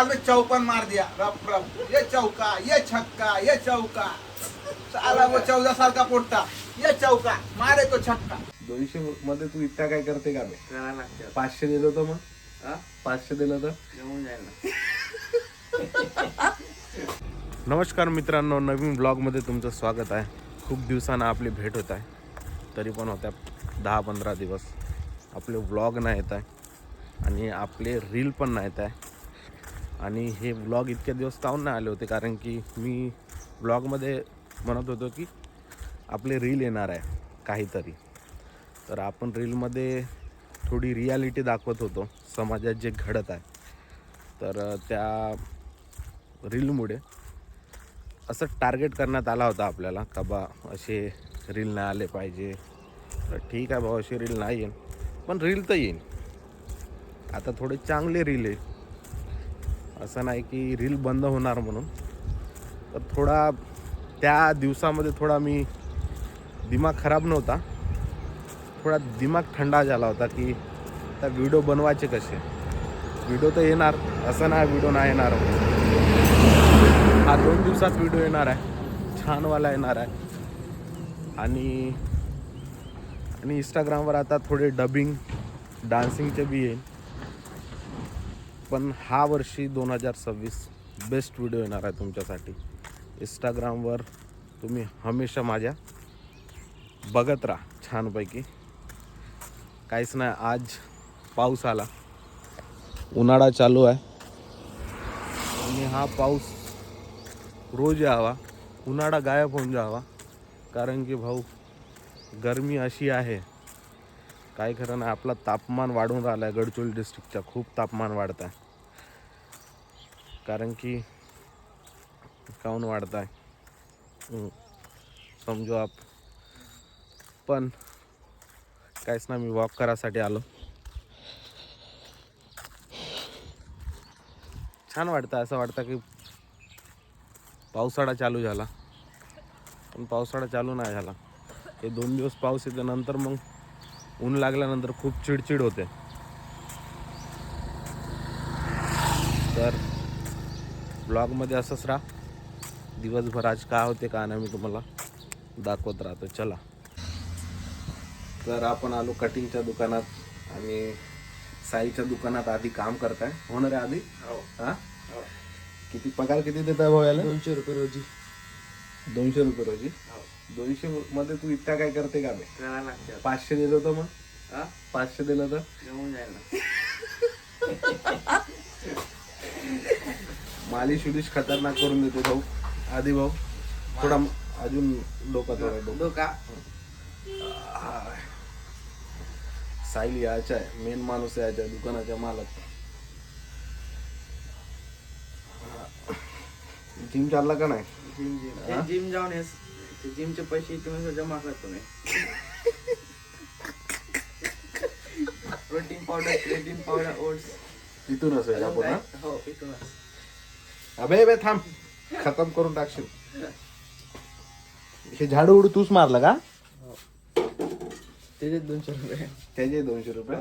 Ball में चौपन मार दिया, रफ रफ, ये चौका, ये छक्का, ये चौका, साला वो 14 साल का पोट्टा, ये चौका मारे तो छक्का. 200 मध्ये तू इतका काय करते का बे? करायला लागते 500 दिलं तर मग हा 500 दिलं तर जेवून जाईल ना. नमस्कार मित्रांनो, नवीन ब्लॉगमध्ये तुमचं स्वागत आहे. खूप दिवसांना आपली भेट होत आहे, तरी पण होत्या 10-15 दिवस आपले व्लॉग नाही येत आहे आणि आपले रील पण नाही येत आहे. आणि हे व्लॉग इतके दिवस काहून नाही आले होते, कारण की मी ब्लॉगमध्ये म्हणत होतो की आपले रील येणार आहे काहीतरी. तर आपण रीलमध्ये थोडी रियालिटी दाखवत होतो, समाजात जे घडत आहे. तर त्या रीलमुळे असं टार्गेट करण्यात आला होता आपल्याला का बा असे रील नाही आले पाहिजे. तर ठीक आहे भाऊ, असे रील नाही येईल, पण रील तर येईल. आता थोडे चांगले रील आहे, असं नाही की रील बंद होणार म्हणून. तर थोडा त्या दिवसामध्ये थोडा मी दिमाग खराब नव्हता, थोडा दिमाग थंडा झाला होता की त्या व्हिडिओ बनवायचे कसे. व्हिडिओ तर येणार, असं नाही व्हिडिओ नाही येणार. हा 2 दिवसात व्हिडिओ येणार आहे, छानवाला येणार आहे. आणि इंस्टाग्रामवर आता थोडे डबिंग डान्सिंगचे बी येईल. पण हा वर्षी 2026 बेस्ट व्हिडिओ येणार आहे तुमच्यासाठी. इंस्टाग्रामवर तुम्ही हमेशा माझ्या बघत राहा छानपैकी. काहीच नाही, आज पाऊस आला, उन्हाळा चालू आहे आणि हा पाऊस रोज यावा, उन्हाळा गायब होऊन जावा. कारण की भाऊ गरमी अशी आहे, काय खरं नाही. आपला तापमान वाढून राहिला आहे, गडचिरोली डिस्ट्रिक्टचा खूप तापमान वाढत आहे. कारण की काहून वाढत आहे समजो आप. पण काहीच ना, मी वॉक करायसाठी आलो. छान वाटतं, असं वाटतं की पावसाळा चालू झाला, पण पावसाळा चालू नाही झाला. हे 2 दिवस पाऊस येते, नंतर मग ऊन लागल्यानंतर खूप चिडचिड होते. तर ब्लॉगमध्ये असंच राहा दिवसभर. आज काय होते का नाही मी तुम्हाला दाखवत राहतो. चला. तर आपण आलो कटिंगच्या दुकानात आणि साईच्या दुकानात आधी काम करताय. होणार आहे आधी? हा. किती पगार किती देत आहे भाऊ याला? 200 रुपये रोजी. 200 रुपये रोजी. 200 मध्ये तू इतका काय करते का बे? करायला लागते 500 दिलं तर मग हा 500 दिलं तर जेवून जाईल ना. मालिश उलिश खतरनाक करून देते भाऊ. आधी भाऊ थोडा अजून डोका डोका. साईल यायचा आहे, मेन माणूस यायचा आहे, दुकानाच्या मालक. जिम चालला का नाही? जिम जाऊन येस. जिमचे पैसे तुम्ही जमा करतो मी. प्रोटीन पावडर ओट्स तिथून असेल आपण. हा? हो इथूनच. अबे थांब, खतम करून टाकशील. हे झाडू उडू तूच मारलं का? त्याचे 200 रुपये. त्याचे 200 रुपये.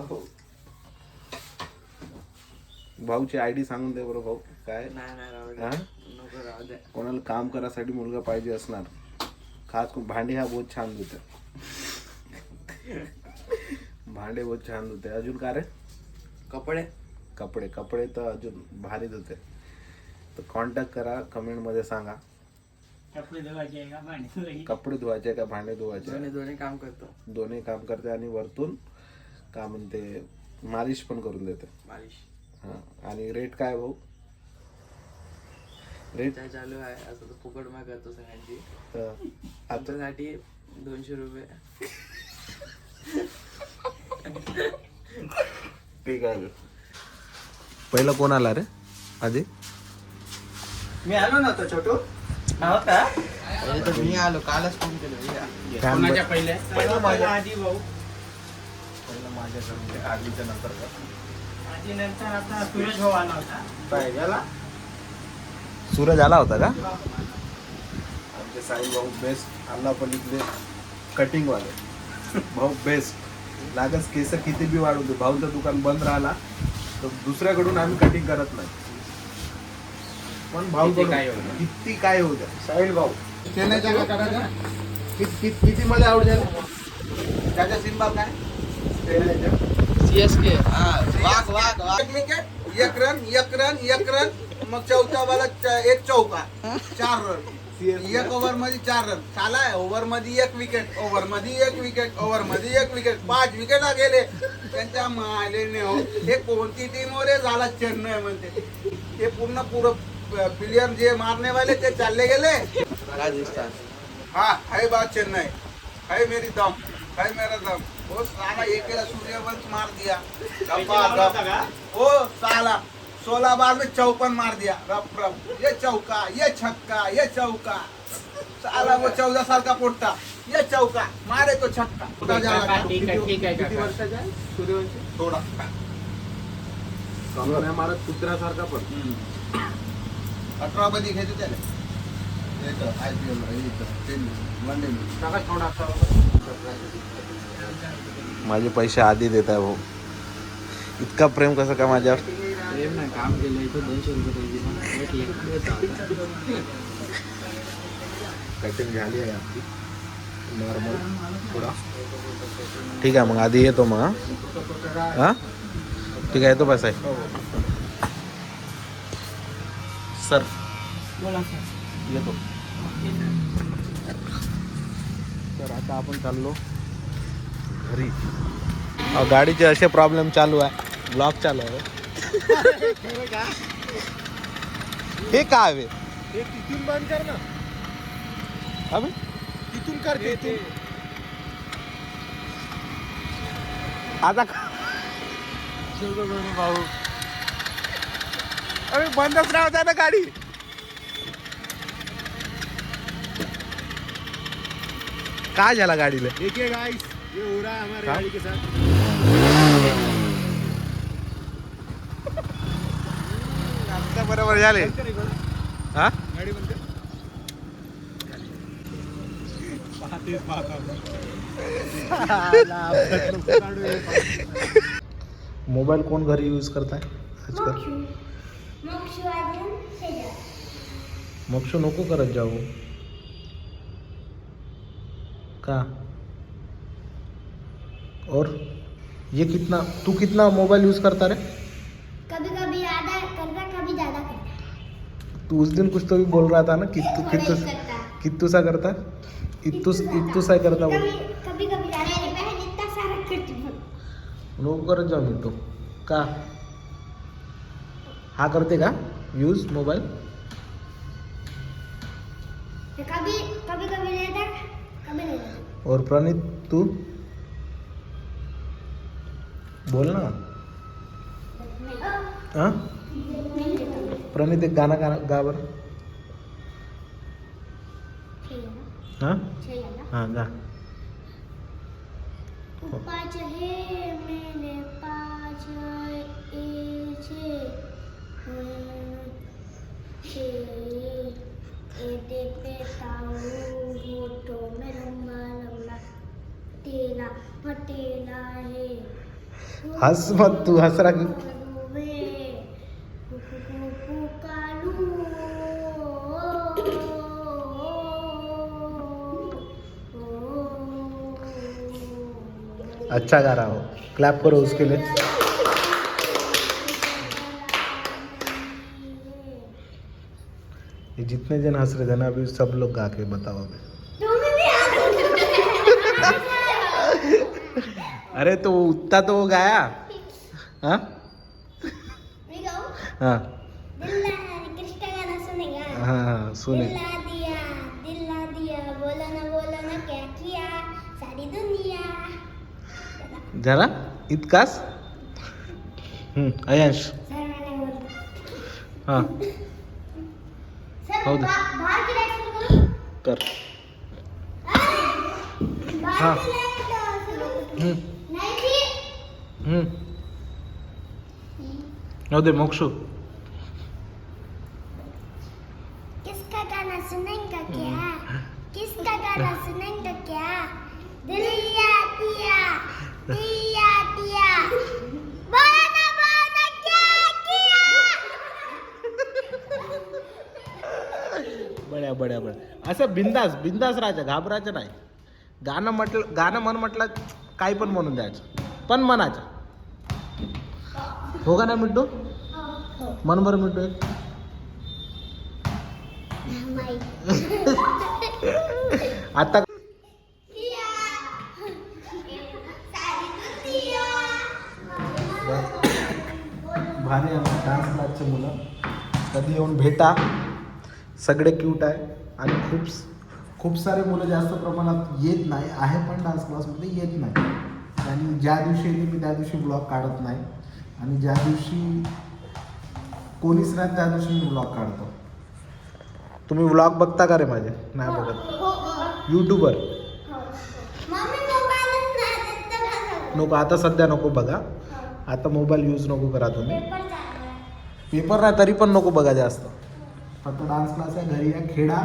भाऊची आयडी सांगून दे बरं भाऊ. काय नाही राहू दे. हा? नको राहू दे. कोणाला काम करायसाठी मुलगा पाहिजे असणार, खास करून भांडे हा बहुत छान धुते. भांडे बहुत छान धुते. अजून का रे? कपडे तर अजून भारी धुते. तर कॉन्टॅक्ट करा, कमेंट मध्ये सांगा कपडे धुवायचे का भांडे धुवायचे. दोन्ही काम करतो. दोन्ही काम करते आणि वरतून काय म्हणते मालिश पण करून देते. मालिश. हा. आणि रेट काय भाऊ? रेट काय चालू आहे असं तर फुकट मा करतो सगळ्यांची. तर आमच्यासाठी 200 रुपये. ठीक आहे. पहिला कोण आला रे आधी? मी आलो ना तो छोटू. होता मी आलो कालच फोन केलं. कोणाच्या पहिल्या आधी भाऊ. पहिला माझ्याकडे आधीच्या नंतर का? आधी नंतर आता सूरज भाऊ आला होता. पाहिजेला सूरज आला होता का? आमचे साई भाऊ बेस्ट. आला पलीकडे कटिंग वाले भाऊ बेस्ट. लागस केस किती बी वाढू दे, भाऊचं दुकान बंद राहिला तर दुसऱ्याकडून आम्ही कटिंग करत नाही. पण भाऊ किती काय होतं? किती काय होतं साहिल भाऊ चेन्नईच्या का काढायचा किती मध्ये आउट झाले त्याच्या सिंबल काय CSK वाघ वाघ वाघ विकेट एक रन मग चौथा बाला एक चौका 4 रन एक ओव्हर मध्ये 4 रन चाला ओव्हर मध्ये एक विकेट 5 विकेट गेले त्यांच्या मालेने हो हे कोणती टीम रे झाला चेन्नई म्हणते हे पुरं प्लेयर जे मारने वाले ते चालले गेले राजस्थान हाँ है बात चेन्नई है मेरी दम है मेरा दम वो साला एक सूर्यवंश मार दिया वो साला 16 बार में 54 मार दिया रफ ये चौका ये छक्का ये चौका साला वो 14 साल का पोट्टा ये चौका मारे तो छक्का ठीक आहे किती वर्षाचा आहे सूर्यवंशी थोड़ा चांगला नाही मारत कुत्र्यासारखा पण 18 मध्ये घेते त्याला IPL वन डे माझे पैसे आधी देत आहे भाऊ इतका प्रेम कसं काय माझ्यावर प्रेम नाही काम केलं इथं 200 रुपये बॅटिंग झाली आहे आपली नॉर्मल थोडा ठीक आहे मग आधी येतो मग हां ठीक आहे येतो बस आहे सर येतो तर आता आपण चाललो घरी गाडीचे असे प्रॉब्लेम चालू आहे ब्लॉक चालू आहे हे काय आहे तिथून बंद कर ना अबे तिथून कर तिथून आता भाऊ अरे बंदच राहता ना गाडी काय झाला गाडीला देखिए गाइस ये हो रहा है हमारे हाँ? गाड़ी के साथ आता बरोबर झाले हा गाड़ी बंद कर मोबाईल कोण घरी यूज करताय आजकाल मोक्षू नको करत जाऊ का और ये तू कितना मोबाइल यूज करता रे कभी कभी आधा करता कभी ज्यादा करता तू उस दिन कुछ तो भी बोल रहा था ना करता कित्तू सा करता इत्तू सा करता बोल कभी कभी ज्यादा बहन इतना सारा करती हूँ नको करत जाऊ मी तो का हा करते का यूज मोबाईल कभी कभी कभी लेता कभी नहीं लेता और प्रणीत तू बोल ना हाँ नहीं लेता प्रणीत एक गाना गा बरं ठीक है ना हाँ सही है ना हाँ गा पाँच है मैंने पाँच तेला पटेला है हंस मत तू हंस रहा क्यों अच्छा गा रहा हो क्लैप करो उसके लिए ये जितने जन हंस रहे थे ना अभी सब लोग गा के बताओ अभी अरे तो उतना तो वो गाया हाँ हाँ कृष्ण गाना सुनेगा हाँ हाँ सुने दिल ला दिया बोला ना क्या किया सारी दुनिया झाला इतकाच अयांश सर मैंने बोला हाँ सर हौद. बाहर की लाइट शुरू करो कर बाहर हाँ. की लाइट शुरू हम्म, नहीं थी जाऊ दे मोक्षू किसका गाना सुनेंगे क्या किसका गाना सुनेंगे क्या दिया दिया दिया दिया बोला ना क्या किया बड्या बड्या बड्या असं बिंदास बिंदास राहायचं, घाबरायचं नाही. गाणं म्हटलं काही पण म्हणून द्यायचं, पण म्हणायचं. हो का नाही मिट्टू? मन बरं मिट्टू एक. आता भारी आहे डान्स क्लासचे मुलं, कधी येऊन भेटा. सगळे क्यूट आहे आणि खूप सारे मुलं जास्त प्रमाणात येत नाही आहे, पण डान्स क्लासमध्ये येत नाही. आणि ज्या दिवशी येते मी त्या दिवशी ब्लॉग काढत नाही, आणि ज्या दिवशी कोणीच नाही त्या दिवशी मी ब्लॉग काढतो. तुम्ही व्लॉग बघता का रे माझे? नाही बघत. यूट्यूबवर नको, आता सध्या नको बघा. आता मोबाईल यूज नको करा तुम्ही. पेपर नाही तरी पण नको बघा जास्त. फक्त डान्स क्लास आहे, घरी या, खेळा.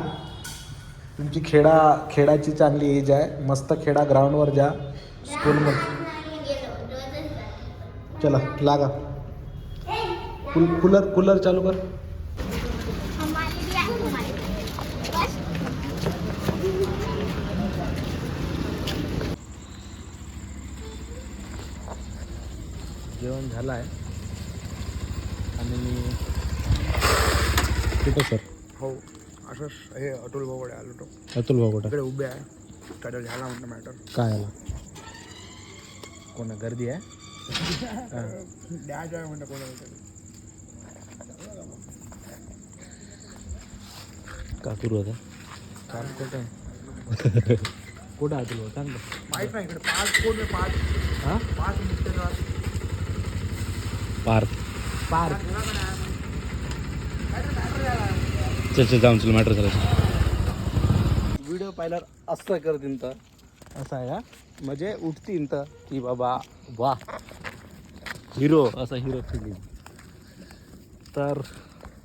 तुमची खेळाची चांगली एज आहे. मस्त खेळा, ग्राउंडवर जा, स्कूलमध्ये. चला लागा. कूलर चालू कर. जेवण झालं आहे आणि मी कुठं सर? हो असंच हे अतुल भाऊकडे आलो होतो. अतुल भाऊ कुठं? इकडे उभे आहे, काय झाला म्हणतं मॅटर. काय आला? कोणा गर्दी आहे? द्यायचं आहे म्हणतं कोणाला तरी. का करू आता? काम कुठं कुठं अतुल भाऊ सांग. माहीत नाही इकडे 5 कोण आहे, 5 हां 5 मिनिटं. पार्क चल जाऊन चल मॅटर करायचं. व्हिडिओ पाहिल्यावर असं करतीन तर असं आहे का? म्हणजे उठतीन तर की बाबा वा हिरो, असा हिरो फिलिंग. तर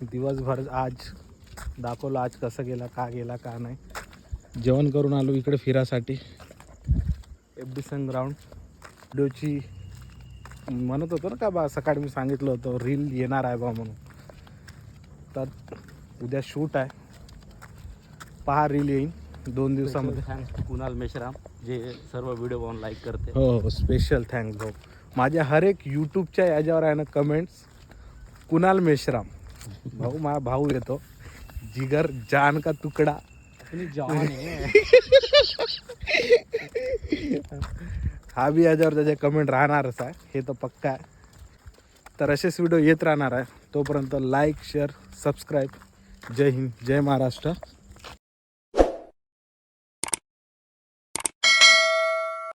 दिवसभर आज दाखवलं आज कसं गेला का नाही. जेवण करून आलो इकडे फिरासाठी FD ग्राउंड. व्हिडिओची म्हणत होतो ना का बा, सकाळी मी सांगितलं होतं रील येणार आहे बा म्हणून. तर उद्या शूट आहे, पहा रील येईन 2 दिवसामध्ये. थँक्स कुणाल मेश्राम जे सर्व व्हिडिओ पाहून लाईक करते. हो स्पेशल थँक्स भाऊ. माझ्या हर एक यूट्यूबच्या याच्यावर आहे ना कमेंट्स कुणाल मेश्राम भाऊ. माझा भाऊ येतो, जिगर जान का तुकडा. हा बी याच्यावर त्याचे कमेंट राहणारच आहे, हे तर पक्का आहे. तर असेच व्हिडिओ येत राहणार आहे. तोपर्यंत लाईक शेअर सबस्क्राईब. जय हिंद, जय महाराष्ट्र.